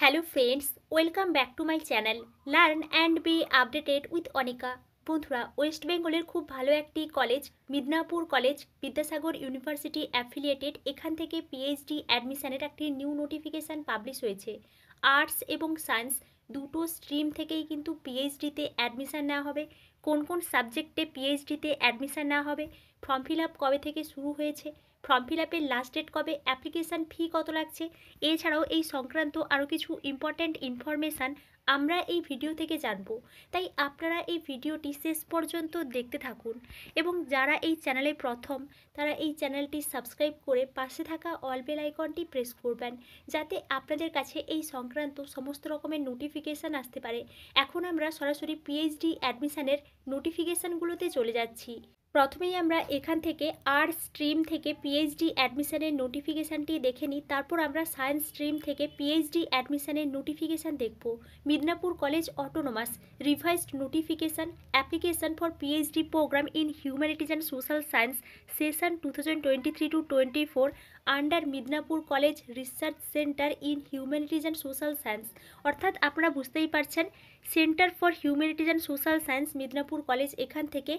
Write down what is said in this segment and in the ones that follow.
Hello friends, welcome back to my channel learn and B updated with Anika. বন্ধুরা, West বেঙ্গলের খুব ভালো একটি college Midnapore college Vidyasagar university affiliated, এখান থেকে পিএইচডি অ্যাডমিশনের একটি নিউ নোটিফিকেশান পাবলিশ হয়েছে। আর্টস এবং সায়েন্স দুটো স্ট্রিম থেকেই কিন্তু পিএইচডিতে অ্যাডমিশান নেওয়া হবে। কোন কোন সাবজেক্টে পিএইচডিতে অ্যাডমিশান নেওয়া হবে, ফর্ম ফিল আপ কবে থেকে শুরু হয়েছে, ফর্ম ফিল আপের লাস্ট ডেট কবে, অ্যাপ্লিকেশান ফি কত লাগছে, এছাড়াও এই সংক্রান্ত আরও কিছু ইম্পর্ট্যান্ট ইনফরমেশান আমরা এই ভিডিও থেকে জানব। তাই আপনারা এই ভিডিওটি শেষ পর্যন্ত দেখতে থাকুন এবং যারা এই চ্যানেলে প্রথম তারা এই চ্যানেলটি সাবস্ক্রাইব করে পাশে থাকা অল বেল আইকনটি প্রেস করবেন, যাতে আপনাদের কাছে এই সংক্রান্ত সমস্ত রকমের নোটিফিকেশান আসতে পারে। এখন আমরা সরাসরি পিএইচডি অ্যাডমিশানের নোটিফিকেশানগুলোতে চলে যাচ্ছি। প্রথমেই আমরা এখান থেকে আর্টস স্ট্রিম থেকে পিএইচডি অ্যাডমিশনের নোটিফিকেশানটি দেখে নিই, তারপর আমরা সায়েন্স স্ট্রিম থেকে পিএইচডি অ্যাডমিশনের নোটিফিকেশান দেখব। Midnapore college autonomous revised notification application for PhD programme in humanities and social science session 2023-24 under Midnapore college research centre in humanities and social science. অর্থাৎ আপনারা বুঝতেই পারছেন, centre for humanities and social science Midnapore college, এখান থেকে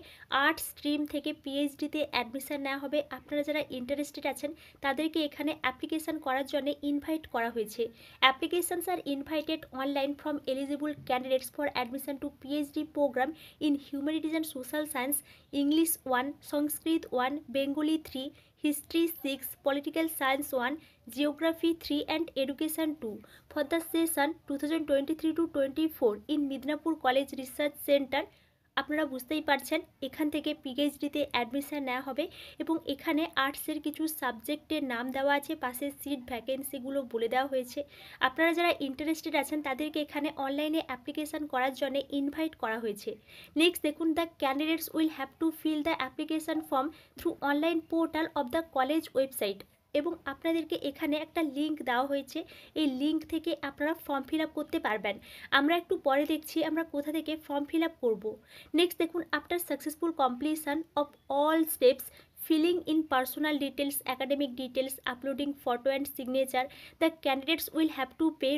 arts stream থেকে পিএইচডিতে admission নেওয়া হবে। আপনারা যারা ইন্টারেস্টেড আছেন তাদেরকে এখানে অ্যাপ্লিকেশান করার জন্য ইনভাইট করা হয়েছে। Applications are invited online from eligible candidates for admission to PhD programme in humanities and social science, English 1, Sanskrit 1, Bengali 3, History 6, Political Science 1, Geography 3 and Education 2 for the session 2023-24 in Midnapur College Research Center। আপনারা বুঝতেই পারছেন, এখান থেকে পিএইচডিতে admission নেওয়া হবে এবং এখানে আর্টসের কিছু সাবজেক্টের নাম দেওয়া আছে, পাশে সিট ভ্যাকেন্সিগুলো বলে দেওয়া হয়েছে। আপনারা যারা ইন্টারেস্টেড আছেন তাদেরকে এখানে অনলাইনে অ্যাপ্লিকেশান করার জন্য ইনভাইট করা হয়েছে। নেক্সট দেখুন, the candidates will have to fill the application form through online portal of the college website, এবং আপনাদেরকে এখানে একটা লিঙ্ক দেওয়া হয়েছে। এই লিঙ্ক থেকে আপনারা ফর্ম ফিল আপ করতে পারবেন। আমরা একটু পরে দেখছি আমরা কোথা থেকে ফর্ম ফিল আপ করবো। নেক্সট দেখুন, after successful completion of all steps filling in personal details, academic details, uploading photo and signature, the candidates will have to pay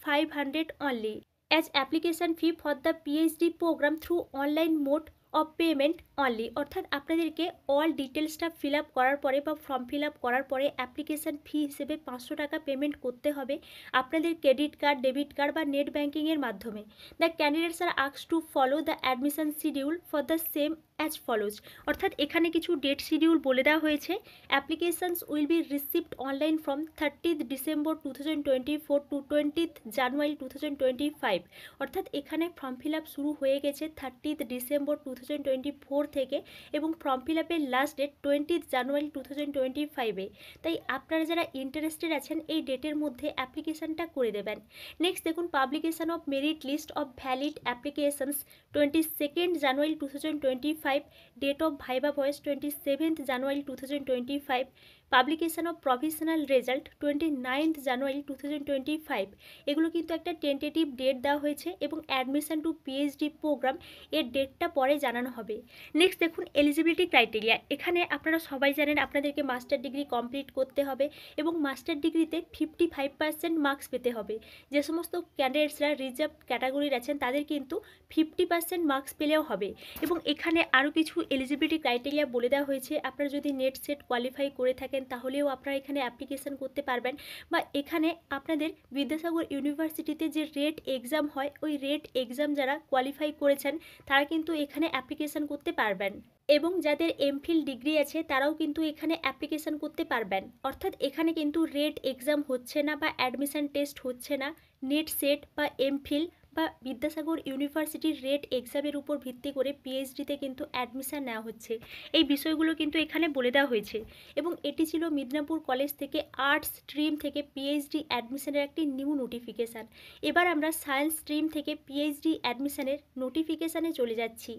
₹500 only as application fee for the PhD program through online mode of payment only. অর্থাৎ আপনাদেরকে all ডিটেলসটা fill up করার পরে বা form fill up করার পরে application fee হিসেবে 500 টাকা পেমেন্ট করতে হবে আপনাদের ক্রেডিট কার্ড, ডেবিট কার্ড বা নেট ব্যাঙ্কিংয়ের মাধ্যমে। The candidates are asked to follow the admission schedule for the same as follows. অর্থাৎ এখানে কিছু ডেট শিডিউল বলে দেওয়া হয়েছে। Applications will be received online from 30th December 2024 to 20th January 2025। অর্থাৎ এখানে ফর্ম ফিল আপ শুরু হয়ে গেছে 30th December 2024 থেকে এবং ফর্ম ফিল আপের লাস্ট ডেট 20th January 2025-এ। তাই আপনারা যারা ইন্টারেস্টেড আছেন এই ডেটের মধ্যে অ্যাপ্লিকেশানটা করে দেবেন। নেক্সট দেখুন, publication of merit list of valid applications 22nd January 2025, date of viva voice 27th January 2025, publication of professional result 29th January 2025। এগুলো কিন্তু একটা টেন্টেটিভ ডেট দেওয়া হয়েছে এবং অ্যাডমিশন টু পিএইচডি প্রোগ্রাম এর ডেটটা পরে জানানো হবে। নেক্সট দেখুন, এলিজিবিলিটি ক্রাইটেরিয়া। এখানে আপনারা সবাই জানেন আপনাদেরকে মাস্টার ডিগ্রি কমপ্লিট করতে হবে এবং মাস্টার ডিগ্রিতে 55% মার্কস পেতে হবে। যে সমস্ত ক্যান্ডিডেটসরা রিজার্ভ ক্যাটাগরির আছেন তাদের কিন্তু 50% মার্কস পেলেও হবে। এবং এখানে আরও কিছু এলিজিবিলিটি ক্রাইটেরিয়া বলে দেওয়া হয়েছে। আপনারা যদি নেট সেট কোয়ালিফাই করে থাকেন তাহলেও আপনারা এখানে অ্যাপ্লিকেশান করতে পারবেন, বা এখানে আপনাদের বিদ্যাসাগর ইউনিভার্সিটিতে যে রেট এক্সাম হয় ওই রেট এক্সাম যারা কোয়ালিফাই করেছেন তারা কিন্তু এখানে অ্যাপ্লিকেশান করতে পারবেন। এবং যাদের এমফিল ডিগ্রি আছে তারাও কিন্তু এখানে অ্যাপ্লিকেশান করতে পারবেন। অর্থাৎ এখানে কিন্তু রেট এক্সাম হচ্ছে না বা অ্যাডমিশান টেস্ট হচ্ছে না, নেট সেট বা এমফিল বা বিদ্যাসাগর ইউনিভার্সিটির রেট এক্সামের উপর ভিত্তি করে পিএইচডিতে কিন্তু অ্যাডমিশান নেওয়া হচ্ছে। এই বিষয়গুলো কিন্তু এখানে বলে দেওয়া হয়েছে। এবং এটি ছিল মিদনাপুর কলেজ থেকে আর্টস স্ট্রিম থেকে পিএইচডি অ্যাডমিশনের একটি নিউ নোটিফিকেশান। এবার আমরা সায়েন্স স্ট্রিম থেকে পিএইচডি অ্যাডমিশনের নোটিফিকেশানে চলে যাচ্ছি।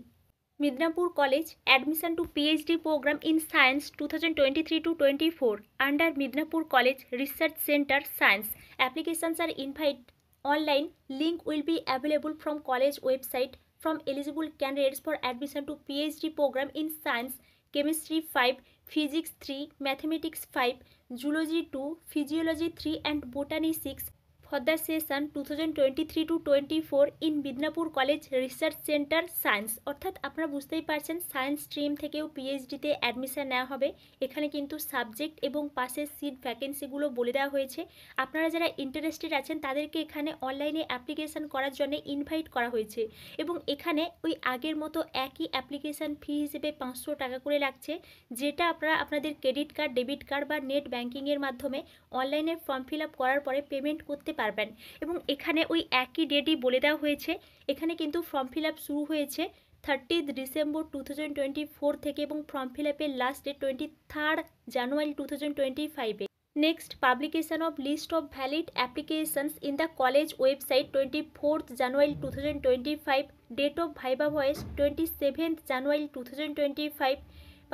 Midnapur College admission to PhD program in Science 2023-24 under Midnapur College Research Center Science. Applications are invite online. Link will be available from college website from eligible candidates for admission to PhD program in Science, Chemistry 5, Physics 3, Mathematics 5, Zoology 2, Physiology 3 and Botany 6 for the session 2023-24 in Midnapore college research centre science. অর্থাৎ আপনারা বুঝতেই পারছেন science stream থেকেও পিএইচডিতে admission নেওয়া হবে। এখানে কিন্তু subject এবং পাশের সিট ভ্যাকেন্সিগুলো বলে দেওয়া হয়েছে। আপনারা যারা ইন্টারেস্টেড আছেন তাদেরকে এখানে অনলাইনে অ্যাপ্লিকেশন করার জন্য ইনভাইট করা হয়েছে এবং এখানে ওই আগের মতো একই অ্যাপ্লিকেশন ফি হিসেবে 500 টাকা করে লাগছে, যেটা আপনারা আপনাদের ক্রেডিট কার্ড, ডেবিট কার্ড বা নেট ব্যাঙ্কিংয়ের মাধ্যমে অনলাইনে ফর্ম ফিল আপ করার পরে পেমেন্ট করতে পারবেন। এবং এখানে ওই একই ডেটই বলে দেওয়া হয়েছে। এখানে কিন্তু ফর্ম ফিল আপ শুরু হয়েছে 30 ডিসেম্বর 2024 থেকে এবং ফর্ম ফিল আপের লাস্ট ডেট 23 জানুয়ারি 2025-এ। Next, publication of list of valid applications in the college website 24th January 2025. Date of viva voice 27th January 2025.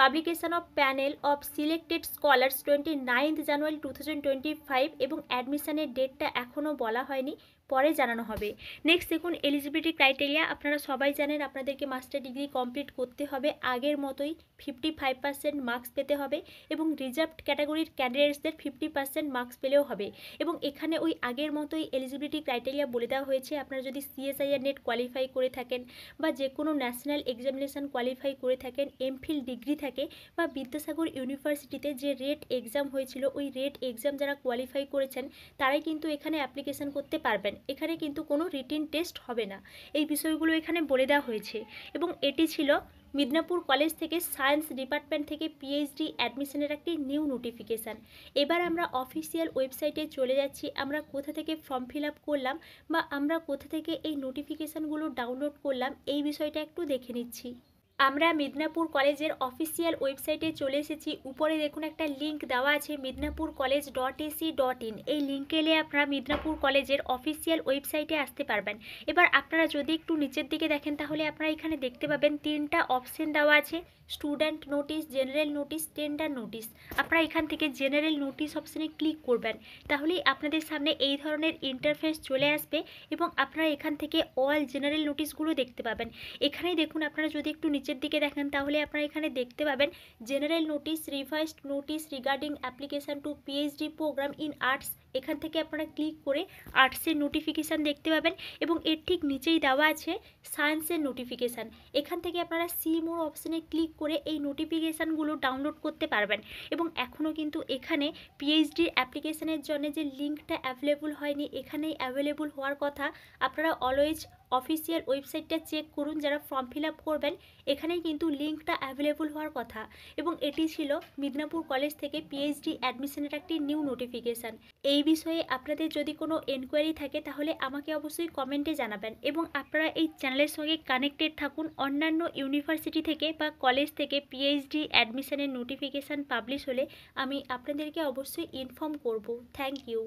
Publication of panel of selected scholars 29th January 2025 এবং অ্যাডমিশনের ডেটটা এখনও বলা হয়নি, পরে জানানো হবে। নেক্সট দেখুন এলিজিবিলিটি ক্রাইটেরিয়া। আপনারা সবাই জানেন আপনাদেরকে মাস্টার ডিগ্রি কমপ্লিট করতে হবে, আগের মতোই 55% মার্কস পেতে হবে এবং রিজার্ভড ক্যাটাগরির ক্যান্ডিডেটসদের 50% মার্কস পেলেও হবে। এবং এখানে ওই আগের মতোই এলিজিবিলিটি ক্রাইটেরিয়া বলে দেওয়া হয়েছে। আপনারা যদি সিএসআইআর নেট কোয়ালিফাই করে থাকেন বা যে কোনো ন্যাশনাল এক্সামিনেশান কোয়ালিফাই করে থাকেন, এমফিল ডিগ্রি থাকে বা বিদ্যাসাগর ইউনিভার্সিটিতে যে রেট এক্সাম হয়েছিল ওই রেট এক্সাম যারা কোয়ালিফাই করেছেন তারাই কিন্তু এখানে অ্যাপ্লিকেশন করতে পারবেন। এখানে কিন্তু কোনো রিটিন টেস্ট হবে না। এই বিষয়গুলো এখানে বলে দেওয়া হয়েছে। এবং এটি ছিল মিদনাপুর কলেজ থেকে সায়েন্স ডিপার্টমেন্ট থেকে পিএইচডি অ্যাডমিশনের একটি নিউ নোটিফিকেশান। এবার আমরা অফিসিয়াল ওয়েবসাইটে চলে যাচ্ছি। আমরা কোথা থেকে ফর্ম ফিল আপ করলাম বা আমরা কোথা থেকে এই নোটিফিকেশানগুলো ডাউনলোড করলাম এই বিষয়টা একটু দেখে নিচ্ছি। আমরা মিদনাপুর কলেজের অফিসিয়াল ওয়েবসাইটে চলে এসেছি। উপরে দেখুন একটা লিঙ্ক দেওয়া আছে midnapurcollege.ac.in। এই লিঙ্কে এলে আপনারা মিদনাপুর কলেজের অফিসিয়াল ওয়েবসাইটে আসতে পারবেন। এবার আপনারা যদি একটু নিচের দিকে দেখেন তাহলে আপনারা এখানে দেখতে পাবেন 3টা অপশন দেওয়া আছে, student notice, general notice, tender notice. আপনারা এখান থেকে জেনারেল নোটিশ অপশানে ক্লিক করবেন, তাহলেই আপনাদের সামনে এই ধরনের ইন্টারফেস চলে আসবে এবং আপনারা এখান থেকে অল জেনারেল নোটিশগুলো দেখতে পাবেন। এখানেই দেখুন আপনারা যদি একটু নিচের দিকে দেখেন তাহলে আপনারা এখানে দেখতে পাবেন general notice, revised notice regarding application to PhD programme in arts. এখান থেকে আপনারা ক্লিক করে আর্টসের নোটিফিকেশান দেখতে পাবেন এবং এর ঠিক নিচেই দেওয়া আছে সায়েন্সের নোটিফিকেশান। এখান থেকে আপনারা সি মোর অপশানে ক্লিক করে এই নোটিফিকেশানগুলো ডাউনলোড করতে পারবেন। এবং এখনও কিন্তু এখানে পিএইচডির অ্যাপ্লিকেশানের জন্য যে লিঙ্কটা অ্যাভেলেবল হয়নি, এখানেই অ্যাভেলেবল হওয়ার কথা। আপনারা অলওয়েজ অফিসিয়াল ওয়েবসাইটটা চেক করুন যারা ফর্ম ফিল আপ করবেন, এখানেই কিন্তু লিঙ্কটা অ্যাভেলেবল হওয়ার কথা। এবং এটি ছিল মিদনাপুর কলেজ থেকে পিএইচডি অ্যাডমিশনের একটি নিউ নোটিফিকেশান। এই বিষয়ে আপনাদের যদি কোনো এনকোয়ারি থাকে তাহলে আমাকে অবশ্যই কমেন্টে জানাবেন এবং আপনারা এই চ্যানেলের সঙ্গে কানেক্টেড থাকুন। অন্যান্য ইউনিভার্সিটি থেকে বা কলেজ থেকে পিএইচডি অ্যাডমিশনের নোটিফিকেশান পাবলিশ হলে আমি আপনাদেরকে অবশ্যই ইনফর্ম করব। Thank you.